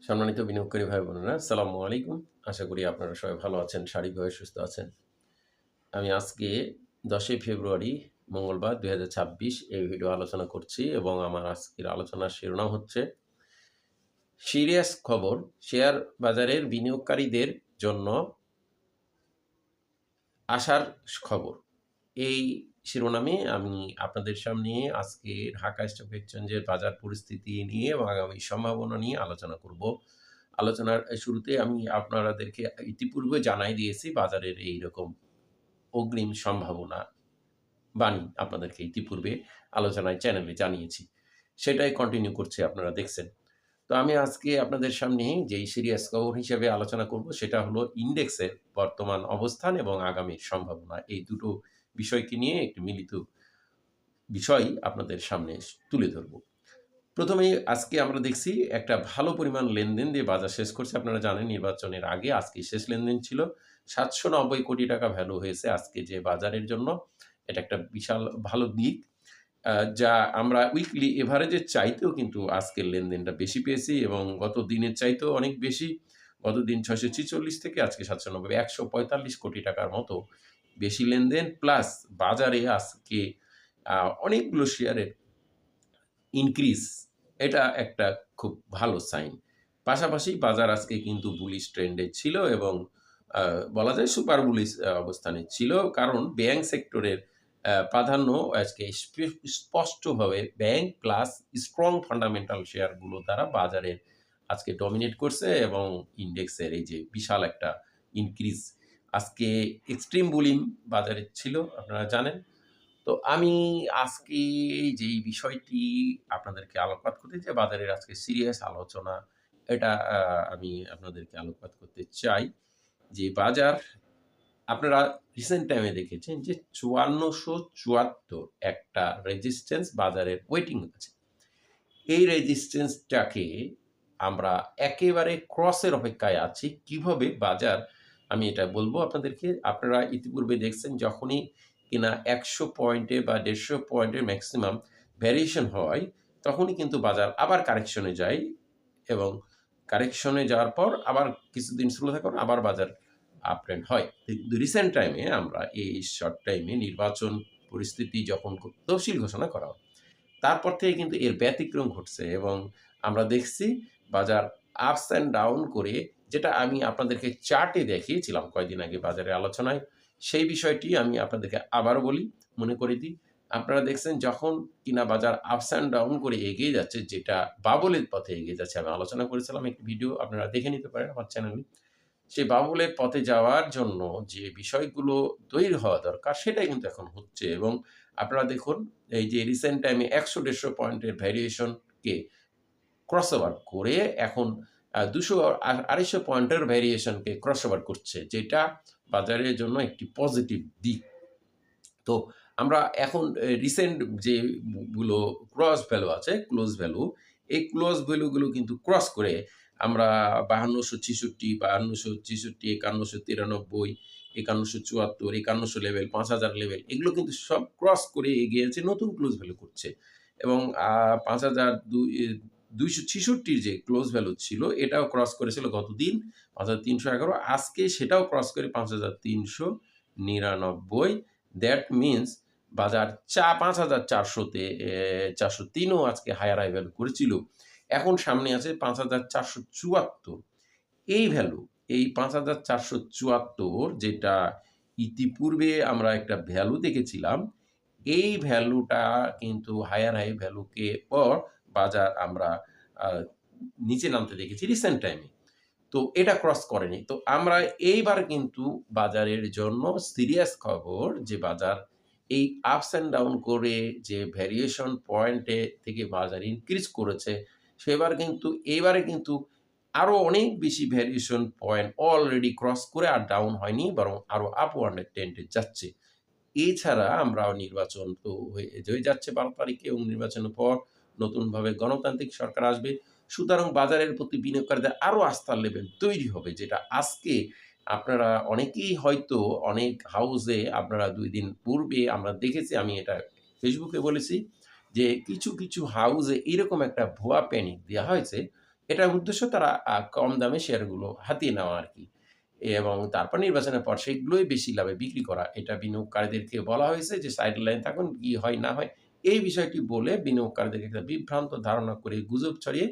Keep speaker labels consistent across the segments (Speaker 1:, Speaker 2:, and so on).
Speaker 1: সম্মানিত বিনিয়োগকারী ভাই বোনেরা, আসসালামু আলাইকুম। আশা করি আপনারা সবাই ভালো আছেন, শারীরিকভাবে সুস্থ আছেন। আমি আজকে ১০ই ফেব্রুয়ারি মঙ্গলবার ২০২৬ এই ভিডিও আলোচনা করছি এবং আমার আজকের আলোচনার শিরোনাম হচ্ছে সিরিয়াস খবর, শেয়ার বাজারের বিনিয়োগকারীদের জন্য আশার খবর। এই শিরোনামে আমি আপনাদের সামনে আজকে ঢাকা স্টক এক্সচেঞ্জের বাজার পরিস্থিতি নিয়ে এবং আগামী সম্ভাবনা নিয়ে আলোচনা করব। আলোচনার শুরুতে আমি আপনাদেরকে ইতিপূর্বে জানাই দিয়েছি বাজারের এইরকম অগ্রিম সম্ভাবনা বাণী আপনাদেরকে ইতিপূর্বে আলোচনায় চ্যানেলে জানিয়েছি। সেটাই কন্টিনিউ করছি, আপনারা দেখছেন। তো আমি আজকে আপনাদের সামনে যেই সিরিয়াস খবর হিসেবে আলোচনা করব সেটা হলো ইন্ডেক্সের বর্তমান অবস্থান এবং আগামীর সম্ভাবনা। এই দুটো বিষয়কে নিয়ে একটি মিলিত বিষয় আপনাদের সামনে তুলে ধরব। প্রথমেই আজকে আমরা দেখছি একটা ভালো পরিমাণ লেনদেন দিয়ে বাজার শেষ করছে। আপনারা জানেন নির্বাচনের আগে আজকে শেষ লেনদেন ছিল। ৭৯০ কোটি টাকা ভ্যালু হয়েছে আজকে যে বাজারের জন্য। এটা একটা বিশাল ভালো দিক। যা আমরা উইকলি এভারেজের চাইতেও কিন্তু আজকের লেনদেনটা বেশি পেয়েছি এবং গত দিনের চাইতেও অনেক বেশি। গত দিন ৬৪৬ থেকে আজকে ৭৯০ ১৪৫ কোটি টাকার মতো বেশি লেনদেন প্লাস বাজারে আজকে অনেকগুলো শেয়ারের ইনক্রিজ, এটা একটা খুব ভালো সাইন। পাশাপাশি বাজার আজকে কিন্তু বুলিশ ট্রেন্ডে ছিল এবং বলা যায় সুপার বুলিশ অবস্থানে ছিল। কারণ ব্যাংক সেক্টরের প্রাধান্য আজকে স্পষ্টভাবে ব্যাংক প্লাস স্ট্রং ফান্ডামেন্টাল শেয়ারগুলো দ্বারা বাজারের আজকে ডমিনেট করছে এবং ইন্ডেক্সের এই যে বিশাল একটা ইনক্রিজ আজকে এক্সট্রিম বুলিং বাজারে ছিল, আপনারা জানেন। তো আমি আজকে যেই বিষয়টি আপনাদেরকে আলোকপাত করতে চাই, বাজারের আজকে সিরিয়াস আলোচনা, এটা আমি আপনাদেরকে আলোকপাত করতে চাই যে বাজার আপনারা রিসেন্ট টাইমে দেখেছেন যে ৫৪৭৪ একটা রেজিস্ট্যান্স বাজারের ওয়েটিং আছে। এই রেজিস্ট্যান্সটাকে আমরা একেবারে ক্রসের অপেক্ষায় আছি। কিভাবে বাজার, আমি এটা বলবো আপনাদেরকে। আপনারা ইতিপূর্বে দেখছেন যখনই কিনা ১০০ পয়েন্টে বা ১৫০ পয়েন্টের ম্যাক্সিমাম ভ্যারিয়েশন হয়, তখনই কিন্তু বাজার আবার কারেকশনে যায় এবং কারেকশনে যাওয়ার পর আবার কিছুদিন স্লো থাকার পর আবার বাজার আপ ট্রেন্ড হয়। কিন্তু রিসেন্ট টাইমে আমরা এই শর্ট টাইমে নির্বাচন পরিস্থিতি যখন খুব তফসিল ঘোষণা করা হয়, তারপর থেকে কিন্তু এর ব্যতিক্রম ঘটছে এবং আমরা দেখছি বাজার আপস অ্যান্ড ডাউন করে, যেটা আমি আপনাদেরকে চার্টে দেখিয়েছিলাম কয়েকদিন আগে বাজারের আলোচনায়। সেই বিষয়টি আমি আপনাদেরকে আবারও বলি, মনে করে দিই। আপনারা দেখছেন যখন কিনা বাজার আপস অ্যান্ড ডাউন করে এগিয়ে যাচ্ছে, যেটা বাবলের পথে এগিয়ে যাচ্ছে, আমি আলোচনা করেছিলাম একটি ভিডিও, আপনারা দেখে নিতে পারেন আমার চ্যানেলে। সেই বাবলের পথে যাওয়ার জন্য যে বিষয়গুলো তৈরি হওয়া দরকার সেটাই কিন্তু এখন হচ্ছে এবং আপনারা দেখুন এই যে রিসেন্ট টাইমে ১০০-১৫০ পয়েন্টের ভ্যারিয়েশনকে ক্রসওভার করে এখন ২০০-২৫০ পয়েন্টের ভ্যারিয়েশনকে ক্রসওভার করছে, যেটা বাজারের জন্য একটি পজিটিভ দিক। তো আমরা এখন রিসেন্ট যেগুলো ক্রস ভ্যালু আছে, ক্লোজ ভ্যালু, এই ক্লোজ ভ্যালুগুলো কিন্তু ক্রস করে আমরা ৫২৬৬, ৫২৬৬, ৫১৯৯৩, ৫১৭৪, ৫১০০ লেভেল, ৫০০০ লেভেল, এগুলো কিন্তু সব ক্রস করে এগিয়ে যাচ্ছে, নতুন ক্লোজ ভ্যালু করছে এবং ৫,২৬৬ যে ক্লোজ ভ্যালু ছিল এটাও ক্রস করেছিল গতদিন ৫,৩১১, আজকে সেটাও ক্রস করে ৫,৩৯৯। দ্যাট মিনস বাজার ৫,৪০০-তে ৪০৩ও আজকে হায়ার হাই ভ্যালু করেছিল। এখন সামনে আছে ৫,৪৭৪। এই ভ্যালু, এই ৫,৪৭৪ যেটা ইতিপূর্বে আমরা একটা ভ্যালু দেখেছিলাম, এই ভ্যালুটা কিন্তু হায়ার হাই ভ্যালুকে পর বাজার আমরা আ নিচে নামতে দেখেছি রিসেন্ট টাইমে। তো এটা ক্রস করেনি। তো আমরা এইবার কিন্তু বাজারের জন্য সিরিয়াস খবর যে বাজার এই আপস অ্যান্ড ডাউন করে যে ভ্যারিয়েশন পয়েন্টে থেকে বাজার ইনক্রিজ করেছে, সেবার কিন্তু এইবারে কিন্তু আরো অনেক বেশি ভ্যারিয়েশন পয়েন্ট অলরেডি ক্রস করে আর ডাউন হয়নি, বরং আরো আপওয়ার্ড ট্রেন্ডে যাচ্ছে। এছাড়া আমরা নির্বাচন তো হয়ে যাচ্ছে ১২ তারিখে এবং নির্বাচনের পর নতুনভাবে গণতান্ত্রিক সরকার আসবে। সুতরাং বাজারের প্রতি বিনিয়োগকারীদের আরো আস্থার লেভেল তৈরি হবে, যেটা আজকে আপনারা অনেকেই হয়তো অনেক হাউসে আপনারা ২ দিন পূর্বে আমরা দেখেছি, আমি এটা ফেসবুকে বলেছি যে কিছু হাউসে এরকম একটা ভুয়া প্যানিক দেয়া হয়েছে এটার উদ্দেশ্য তারা কম দামে শেয়ারগুলো হাতিয়ে নেওয়া আরকি। এবং তারপর নির্বাচনের পর সেগুলোই বেশি লাভে বিক্রি করা। এটা বিনিয়োগকারীদেরকে বলা হয়েছে যে সাইডলাইন থাকুন, কি হয় না হয় এই বিষয়টি বলে বিনিয়োগকারীদেরকে একটা বিভ্রান্ত ধারণা করে গুজব ছড়িয়ে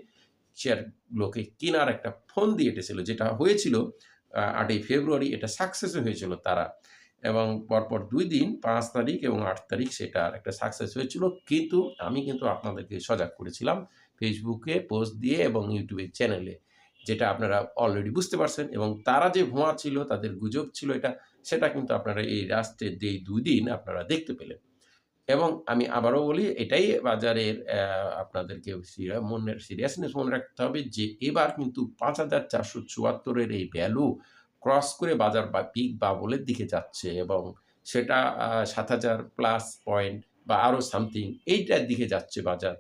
Speaker 1: শেয়ারগুলোকে কেনার একটা ফন্দি এঁটেছিল। যেটা হয়েছিল ৮ই ফেব্রুয়ারি এটা সাকসেসও হয়েছিল তারা। এবং পরপর ২ দিন ৫ তারিখ এবং ৮ তারিখ সেটার একটা সাকসেস হয়েছিল। কিন্তু আমি কিন্তু আপনাদেরকে সজাগ করেছিলাম ফেসবুকে পোস্ট দিয়ে এবং ইউটিউবের চ্যানেলে। যেটা আপনারা অলরেডি বুঝতে পারছেন এবং তারা যে ভুয়া ছিল, তাদের গুজব ছিল এটা, সেটা কিন্তু আপনারা এই লাস্টের যেই ২ দিন আপনারা দেখতে পেলেন। এবং আমি আবারও বলি এটাই বাজারের আপনাদেরকে মনের সিরিয়াসনেস মনে রাখতে হবে যে এবার কিন্তু ৫,৪৭৪ এর এই ভ্যালু ক্রস করে বাজার পিক বাবলের দিকে যাচ্ছে এবং সেটা ৭,০০০ প্লাস পয়েন্ট বা আরো সামথিং এইটার দিকে যাচ্ছে বাজার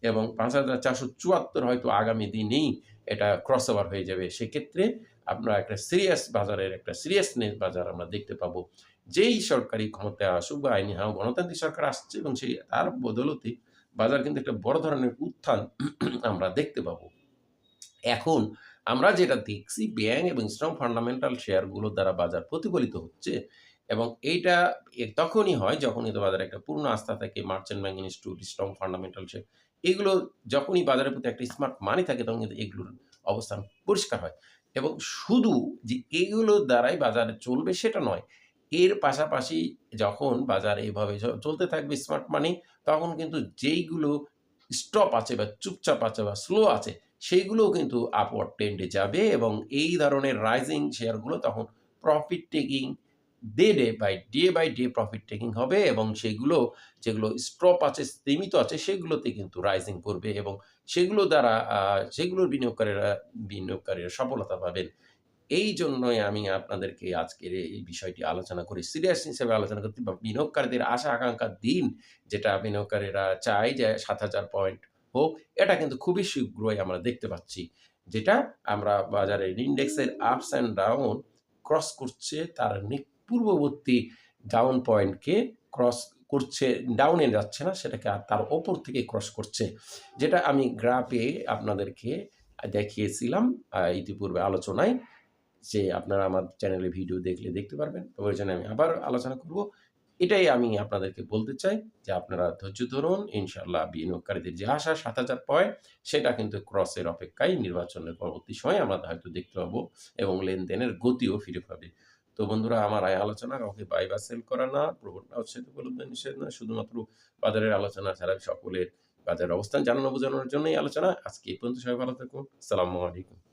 Speaker 1: এবং ৫,৪৭৪ হয়তো আগামী দিনেই এটা ক্রস ওভার হয়ে যাবে। সেক্ষেত্রে আপনারা একটা সিরিয়াস বাজারের একটা সিরিয়াসনেস বাজার আমরা দেখতে পাবো। যেই সরকারি ক্ষমতায় আসুক বা আইনি গণতান্ত্রিক সরকার আসছে এবং সেই তার বদৌলতে বাজার কিন্তু একটা বড় ধরনের উত্থান আমরা দেখতে পাবো। এখন আমরা যেটা দেখছি ব্যাংক এবং স্ট্রং ফান্ডামেন্টাল শেয়ারগুলোর দ্বারা বাজার প্রতিফলিত হচ্ছে এবং এইটা তখনই হয় যখন কিন্তু বাজারে একটা পূর্ণ আস্থা থাকে merchant bank institute, strong fundamental share এগুলো যখনই বাজারের প্রতি একটা স্মার্ট মানি থাকে তখন কিন্তু এগুলোর অবস্থান পরিষ্কার হয় এবং শুধু যে এগুলোর দ্বারাই বাজারে চলবে সেটা নয়। এর পাশাপাশি যখন বাজার এভাবে চলতে থাকবে স্মার্ট মানি তখন কিন্তু যেইগুলো স্টপ আছে বা চুপচাপ আছে বা স্লো আছে সেইগুলোও কিন্তু আপওয়ার্ড ট্রেন্ডে যাবে এবং এই ধরনের রাইজিং শেয়ারগুলো তখন profit taking by day profit taking হবে এবং সেগুলো যেগুলো স্টপ আছে, সীমিত আছে সেগুলোতে কিন্তু রাইজিং করবে এবং সেগুলো দ্বারা সেগুলোর বিনিয়োগকারীরা সফলতা পাবেন। এইজন্যই আমি আপনাদেরকে আজকের এই বিষয়টি আলোচনা করি। সিরিয়াস হিসেবে আলোচনা করতে বা বিনিয়োগকারীদের আশা আকাঙ্ক্ষার দিন যেটা বিনিয়োগকারীরা চায় যে ৭,০০০ পয়েন্ট হোক, এটা কিন্তু খুবই শীঘ্রই আমরা দেখতে পাচ্ছি। যেটা আমরা বাজারের ইন্ডেক্সের আপস অ্যান্ড ডাউন ক্রস করছে তার পূর্ববর্তী ডাউন পয়েন্টকে ক্রস করছে, ডাউনে যাচ্ছে না সেটাকে আর তার উপর থেকে ক্রস করছে। যেটা আমি গ্রাফে আপনাদেরকে দেখিয়েছিলাম ইতিপূর্বে আলোচনায়। যে আপনারা আমার চ্যানেলে ভিডিও দেখলে দেখতে পারবেন। প্রয়োজনে আমি আবার আলোচনা করব। এটাই আমি আপনাদেরকে বলতে চাই যে আপনারা ধৈর্য ধরুন। ইনশাআল্লাহ বিনিয়োগকারীদের যে আশা ৭,০০০ পয়েন্ট সেটা কিন্তু ক্রসের অপেক্ষায় নির্বাচনের পরবর্তী সময়ে আমরা হয়তো দেখতে পাবো এবং লেনদেনের গতিও ফিরে পাবে। তো বন্ধুরা আমার এই আলোচনা কাউকে বাই বা সেল করা না, প্রবণতা উৎসাহিত উপলব্ধ নিষেধ না। শুধুমাত্র বাজারের আলোচনা ছাড়া সকলের বাজারের অবস্থান জানানো বোঝানোর জন্যই আলোচনা। আজকে এই পর্যন্ত সবাই ভালো থাকুন। আসসালামু আলাইকুম।